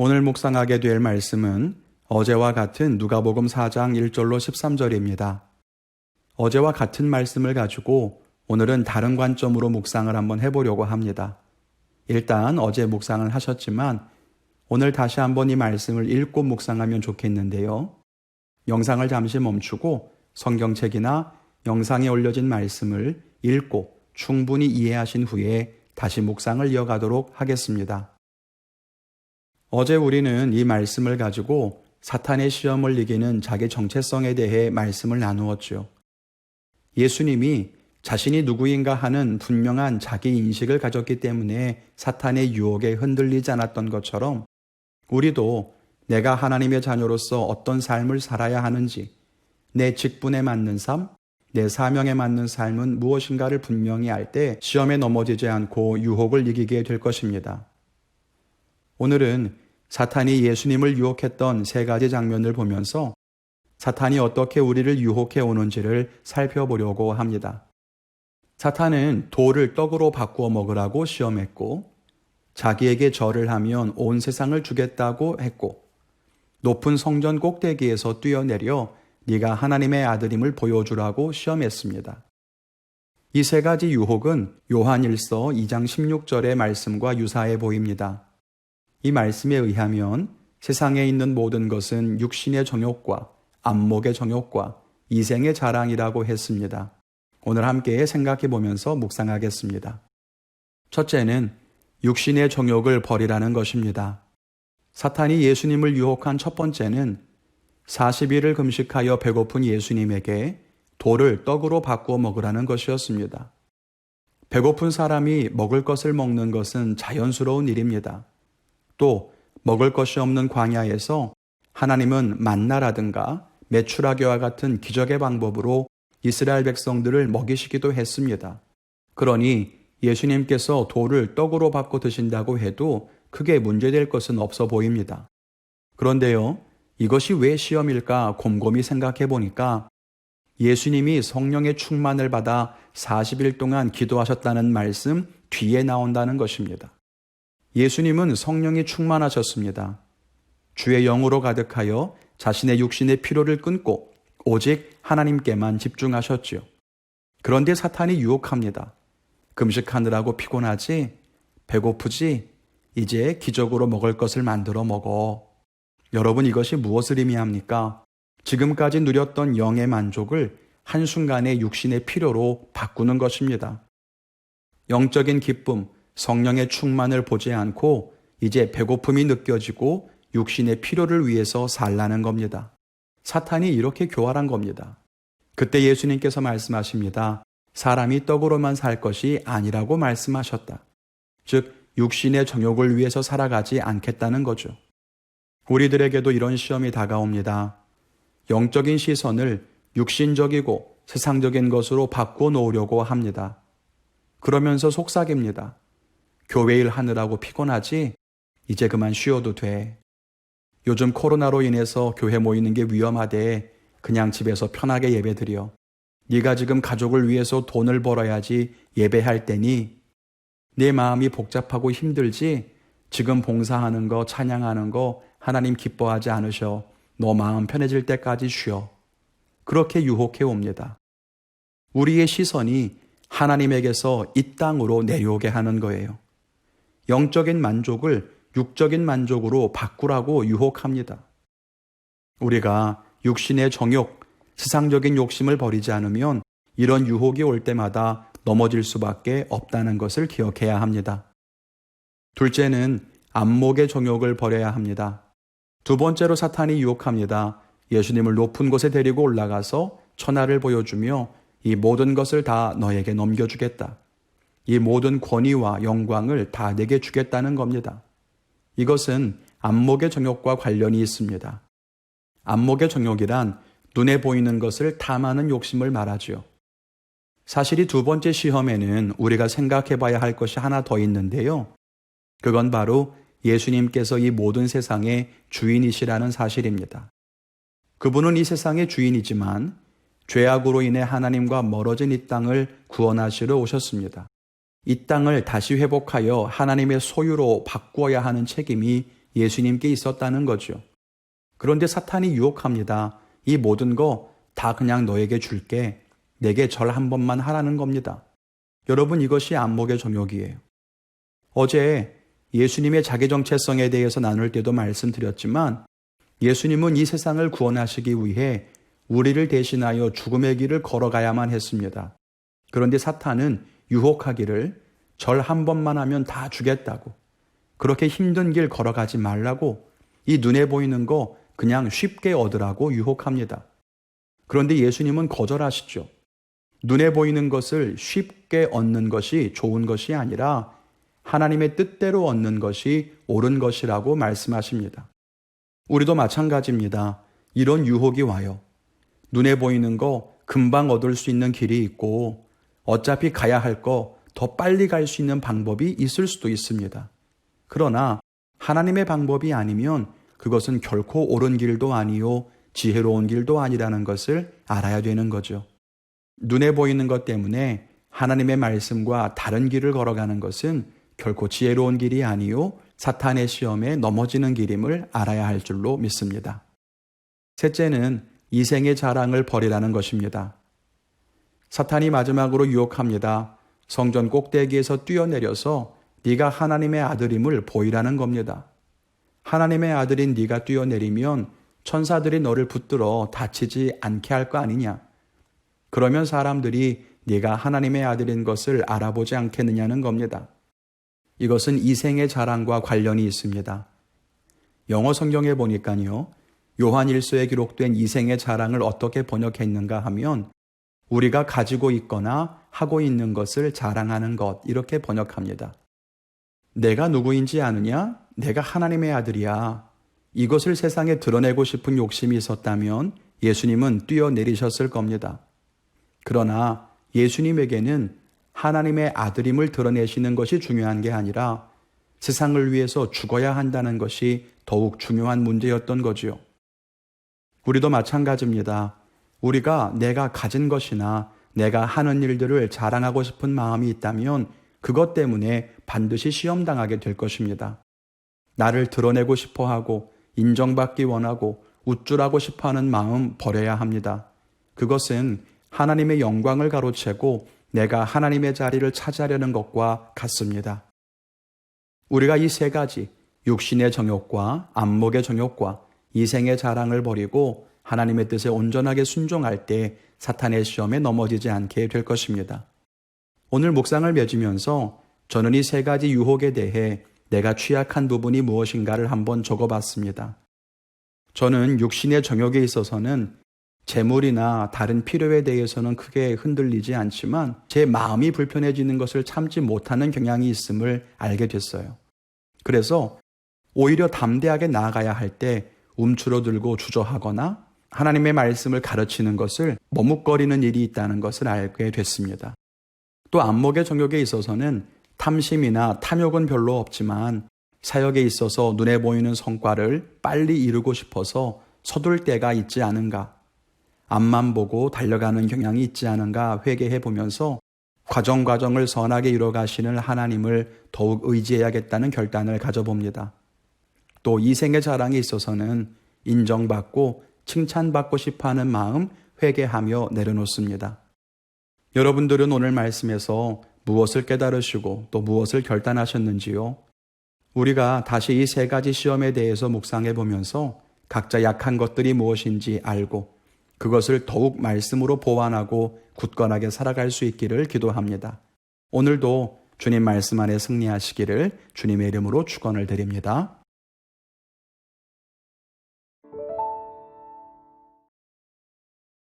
오늘 묵상하게 될 말씀은 어제와 같은 누가복음 4장 1절로 13절입니다. 어제와 같은 말씀을 가지고 오늘은 다른 관점으로 묵상을 한번 해보려고 합니다. 일단 어제 묵상을 하셨지만 오늘 다시 한번 이 말씀을 읽고 묵상하면 좋겠는데요. 영상을 잠시 멈추고 성경책이나 영상에 올려진 말씀을 읽고 충분히 이해하신 후에 다시 묵상을 이어가도록 하겠습니다. 어제 우리는 이 말씀을 가지고 사탄의 시험을 이기는 자기 정체성에 대해 말씀을 나누었죠. 예수님이 자신이 누구인가 하는 분명한 자기 인식을 가졌기 때문에 사탄의 유혹에 흔들리지 않았던 것처럼 우리도 내가 하나님의 자녀로서 어떤 삶을 살아야 하는지, 내 직분에 맞는 삶, 내 사명에 맞는 삶은 무엇인가를 분명히 알 때 시험에 넘어지지 않고 유혹을 이기게 될 것입니다. 오늘은 사탄이 예수님을 유혹했던 세 가지 장면을 보면서 사탄이 어떻게 우리를 유혹해 오는지를 살펴보려고 합니다. 사탄은 돌을 떡으로 바꾸어 먹으라고 시험했고, 자기에게 절을 하면 온 세상을 주겠다고 했고, 높은 성전 꼭대기에서 뛰어내려 네가 하나님의 아들임을 보여주라고 시험했습니다. 이 세 가지 유혹은 요한일서 2장 16절의 말씀과 유사해 보입니다. 이 말씀에 의하면 세상에 있는 모든 것은 육신의 정욕과 안목의 정욕과 이생의 자랑이라고 했습니다. 오늘 함께 생각해 보면서 묵상하겠습니다. 첫째는 육신의 정욕을 버리라는 것입니다. 사탄이 예수님을 유혹한 첫 번째는 40일을 금식하여 배고픈 예수님에게 돌을 떡으로 바꾸어 먹으라는 것이었습니다. 배고픈 사람이 먹을 것을 먹는 것은 자연스러운 일입니다. 또 먹을 것이 없는 광야에서 하나님은 만나라든가 메추라기와 같은 기적의 방법으로 이스라엘 백성들을 먹이시기도 했습니다. 그러니 예수님께서 돌을 떡으로 바꿔 드신다고 해도 크게 문제될 것은 없어 보입니다. 그런데요, 이것이 왜 시험일까 곰곰이 생각해 보니까 예수님이 성령의 충만을 받아 40일 동안 기도하셨다는 말씀 뒤에 나온다는 것입니다. 예수님은 성령이 충만하셨습니다. 주의 영으로 가득하여 자신의 육신의 피로를 끊고 오직 하나님께만 집중하셨지요. 그런데 사탄이 유혹합니다. 금식하느라고 피곤하지? 배고프지? 이제 기적으로 먹을 것을 만들어 먹어. 여러분, 이것이 무엇을 의미합니까? 지금까지 누렸던 영의 만족을 한순간에 육신의 필요로 바꾸는 것입니다. 영적인 기쁨, 성령의 충만을 보지 않고 이제 배고픔이 느껴지고 육신의 필요를 위해서 살라는 겁니다. 사탄이 이렇게 교활한 겁니다. 그때 예수님께서 말씀하십니다. 사람이 떡으로만 살 것이 아니라고 말씀하셨다. 즉, 육신의 정욕을 위해서 살아가지 않겠다는 거죠. 우리들에게도 이런 시험이 다가옵니다. 영적인 시선을 육신적이고 세상적인 것으로 바꾸어 놓으려고 합니다. 그러면서 속삭입니다. 교회 일 하느라고 피곤하지? 이제 그만 쉬어도 돼. 요즘 코로나로 인해서 교회 모이는 게 위험하대. 그냥 집에서 편하게 예배드려. 네가 지금 가족을 위해서 돈을 벌어야지 예배할 때니. 내 마음이 복잡하고 힘들지? 지금 봉사하는 거, 찬양하는 거 하나님 기뻐하지 않으셔. 너 마음 편해질 때까지 쉬어. 그렇게 유혹해 옵니다. 우리의 시선이 하나님에게서 이 땅으로 내려오게 하는 거예요. 영적인 만족을 육적인 만족으로 바꾸라고 유혹합니다. 우리가 육신의 정욕, 세상적인 욕심을 버리지 않으면 이런 유혹이 올 때마다 넘어질 수밖에 없다는 것을 기억해야 합니다. 둘째는 안목의 정욕을 버려야 합니다. 두 번째로 사탄이 유혹합니다. 예수님을 높은 곳에 데리고 올라가서 천하를 보여주며 이 모든 것을 다 너에게 넘겨주겠다. 이 모든 권위와 영광을 다 내게 주겠다는 겁니다. 이것은 안목의 정욕과 관련이 있습니다. 안목의 정욕이란 눈에 보이는 것을 탐하는 욕심을 말하죠. 사실 이 두 번째 시험에는 우리가 생각해 봐야 할 것이 하나 더 있는데요. 그건 바로 예수님께서 이 모든 세상의 주인이시라는 사실입니다. 그분은 이 세상의 주인이지만 죄악으로 인해 하나님과 멀어진 이 땅을 구원하시러 오셨습니다. 이 땅을 다시 회복하여 하나님의 소유로 바꾸어야 하는 책임이 예수님께 있었다는 거죠. 그런데 사탄이 유혹합니다. 이 모든 거 다 그냥 너에게 줄게. 내게 절 한 번만 하라는 겁니다. 여러분, 이것이 안목의 정욕이에요. 어제 예수님의 자기 정체성에 대해서 나눌 때도 말씀드렸지만 예수님은 이 세상을 구원하시기 위해 우리를 대신하여 죽음의 길을 걸어가야만 했습니다. 그런데 사탄은 유혹하기를 절 한 번만 하면 다 주겠다고, 그렇게 힘든 길 걸어가지 말라고, 이 눈에 보이는 거 그냥 쉽게 얻으라고 유혹합니다. 그런데 예수님은 거절하시죠. 눈에 보이는 것을 쉽게 얻는 것이 좋은 것이 아니라 하나님의 뜻대로 얻는 것이 옳은 것이라고 말씀하십니다. 우리도 마찬가지입니다. 이런 유혹이 와요. 눈에 보이는 거 금방 얻을 수 있는 길이 있고 어차피 가야 할 거 더 빨리 갈 수 있는 방법이 있을 수도 있습니다. 그러나 하나님의 방법이 아니면 그것은 결코 옳은 길도 아니요 지혜로운 길도 아니라는 것을 알아야 되는 거죠. 눈에 보이는 것 때문에 하나님의 말씀과 다른 길을 걸어가는 것은 결코 지혜로운 길이 아니요 사탄의 시험에 넘어지는 길임을 알아야 할 줄로 믿습니다. 셋째는 이생의 자랑을 버리라는 것입니다. 사탄이 마지막으로 유혹합니다. 성전 꼭대기에서 뛰어내려서 네가 하나님의 아들임을 보이라는 겁니다. 하나님의 아들인 네가 뛰어내리면 천사들이 너를 붙들어 다치지 않게 할 거 아니냐. 그러면 사람들이 네가 하나님의 아들인 것을 알아보지 않겠느냐는 겁니다. 이것은 이생의 자랑과 관련이 있습니다. 영어 성경에 보니까요, 요한 1서에 기록된 이생의 자랑을 어떻게 번역했는가 하면 우리가 가지고 있거나 하고 있는 것을 자랑하는 것, 이렇게 번역합니다. 내가 누구인지 아느냐? 내가 하나님의 아들이야. 이것을 세상에 드러내고 싶은 욕심이 있었다면 예수님은 뛰어내리셨을 겁니다. 그러나 예수님에게는 하나님의 아들임을 드러내시는 것이 중요한 게 아니라 세상을 위해서 죽어야 한다는 것이 더욱 중요한 문제였던 거지요. 우리도 마찬가지입니다. 우리가 내가 가진 것이나 내가 하는 일들을 자랑하고 싶은 마음이 있다면 그것 때문에 반드시 시험당하게 될 것입니다. 나를 드러내고 싶어하고 인정받기 원하고 우쭐하고 싶어하는 마음 버려야 합니다. 그것은 하나님의 영광을 가로채고 내가 하나님의 자리를 차지하려는 것과 같습니다. 우리가 이 세 가지, 육신의 정욕과 안목의 정욕과 이생의 자랑을 버리고 하나님의 뜻에 온전하게 순종할 때 사탄의 시험에 넘어지지 않게 될 것입니다. 오늘 묵상을 맺으면서 저는 이 세 가지 유혹에 대해 내가 취약한 부분이 무엇인가를 한번 적어봤습니다. 저는 육신의 정욕에 있어서는 재물이나 다른 필요에 대해서는 크게 흔들리지 않지만 제 마음이 불편해지는 것을 참지 못하는 경향이 있음을 알게 됐어요. 그래서 오히려 담대하게 나아가야 할 때 움츠러들고 주저하거나 하나님의 말씀을 가르치는 것을 머뭇거리는 일이 있다는 것을 알게 됐습니다. 또 안목의 정욕에 있어서는 탐심이나 탐욕은 별로 없지만 사역에 있어서 눈에 보이는 성과를 빨리 이루고 싶어서 서둘 때가 있지 않은가, 앞만 보고 달려가는 경향이 있지 않은가 회개해 보면서 과정을 선하게 이뤄가시는 하나님을 더욱 의지해야겠다는 결단을 가져봅니다. 또 이생의 자랑에 있어서는 인정받고 칭찬받고 싶어하는 마음 회개하며 내려놓습니다. 여러분들은 오늘 말씀에서 무엇을 깨달으시고 또 무엇을 결단하셨는지요? 우리가 다시 이 세 가지 시험에 대해서 묵상해 보면서 각자 약한 것들이 무엇인지 알고 그것을 더욱 말씀으로 보완하고 굳건하게 살아갈 수 있기를 기도합니다. 오늘도 주님 말씀 안에 승리하시기를 주님의 이름으로 축원을 드립니다.